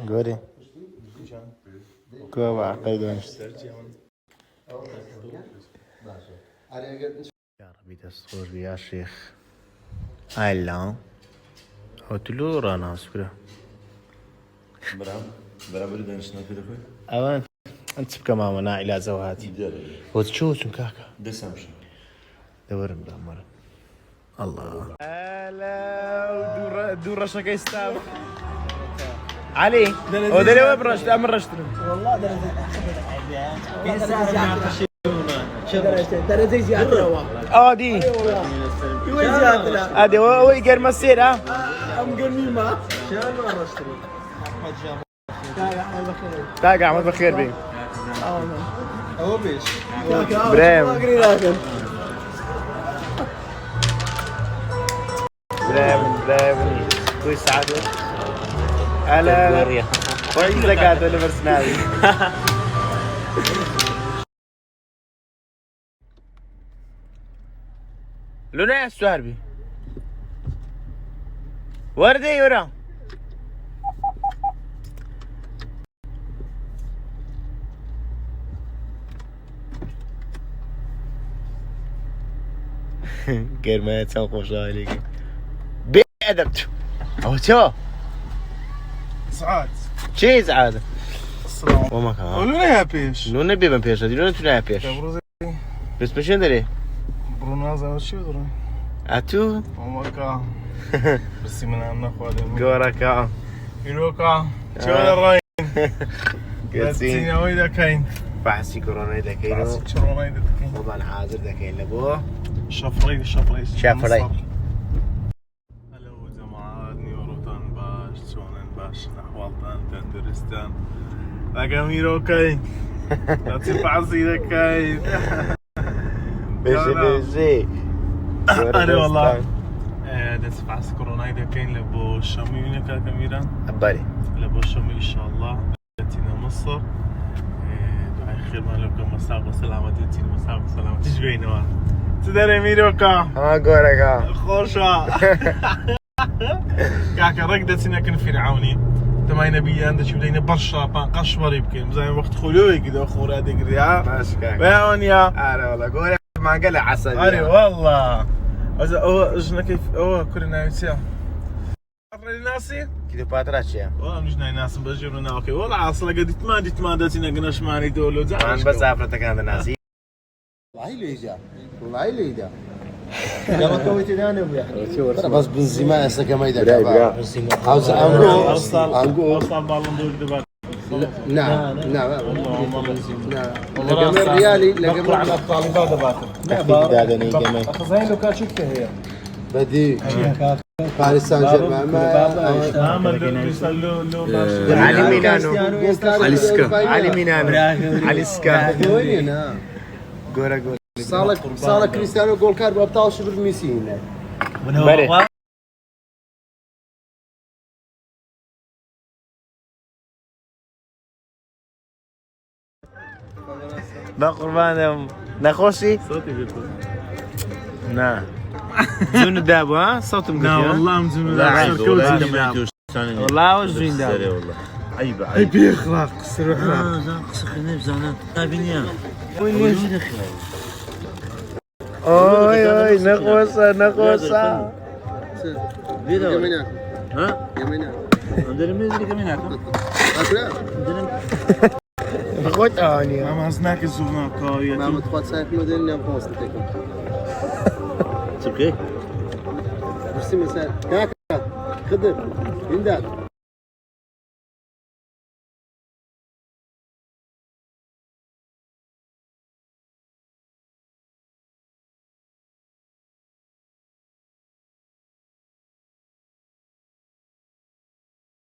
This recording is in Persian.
گوری کو باقی دانش يا ربي دستور يا شيخ هلا هتلو رانا سكرة برام بري دانشنا كده كوي اوان انت بكا ماما نا الى زوهاتي وتشو سمكاكا دسامش دورم دامر الله هلا دور شكا يستاب علي ودري وين برشت امر رشت والله درجة زيادة دي يوي زيادة هذه هو يقر مسير ها أم قرمي ما شان مرة اشتري أحمد جابر تاق احمد بخير بي هو بيش بريم بريم كويس سعادة هلا كويس زكاة ولا برسناوي لونه السوار بي وردي يورا غير ما يتسوق عليك بأدبت أو شو سعاد شي سعادة السلام وما كان لونه يا بيش لونه بيبان بيش هذي لونه تنا بيش بس بيش ندري برونو زين شو دري أتو وما كان بس من أنا خوالي كوركا يروكا شو الرأي قاسين يا ويدا كاين بحسي كورونا إذا كينو بس كورونا إذا كاين وضع حاضر إذا كين لبوه شفري شفري هلا جماعة نيوروتان باش شونن باش نحوالتان تندرستان لقاميرو كاين لا تبعزي كاين بيجي أنا والله دس بعث كورونا إذا كاين لبو شامي منك كاميرا أبالي لبو شامي إن شاء الله تينا مصر دعاء خير ما لكم مساق وسلامة تينا مساق وسلامة تجبينوا تدري ميروكا كوركا خوشا كاكا رقدتنا كن فرعوني تماي نبيان دا شبدينا برشا قشوري يمكن زي وقت خلوي كده خورا دقريا ماشي كاكا بيونيا أنا والله قولي ما قلع عسل أري والله هو اجنا كيف هو كلنا يسيا ناسي كده باتراتشيا والله مش ناس بجيبنا اوكي والله اصلا قد ما داتنا قناش ماني دولو أنا بس عفرتك هذا ناسي والله ليجا والله ليجا يا ما كويتي انا ويا بس بنزيما هسه ما يدري عاوز انقو اصلا بالون دور دبا نعم لقمر ريالي لقمر على الطالبات باكر لا هذا كمان زين لو كان شفته هي بدي باريس سان جيرمان علي ميلانو علي ميلانو علي سكا وين جورا صار كريستيانو جول كارب ابطال شبر ميسي بله بقربان نخوشي صوتي بيطلع نعم زون دابو ها صوت لا والله مزون والله وش زين دابو والله عيب عيب يخلق سر اخلاق اوي نقوصة يمينك ها يمينك عندنا ميزة كمان اخوت اني ما هزناك الزغناء ما قاية متقاط سايق موديل اللي فوز تكون تبكي بس مثلا كاكا خضر عندك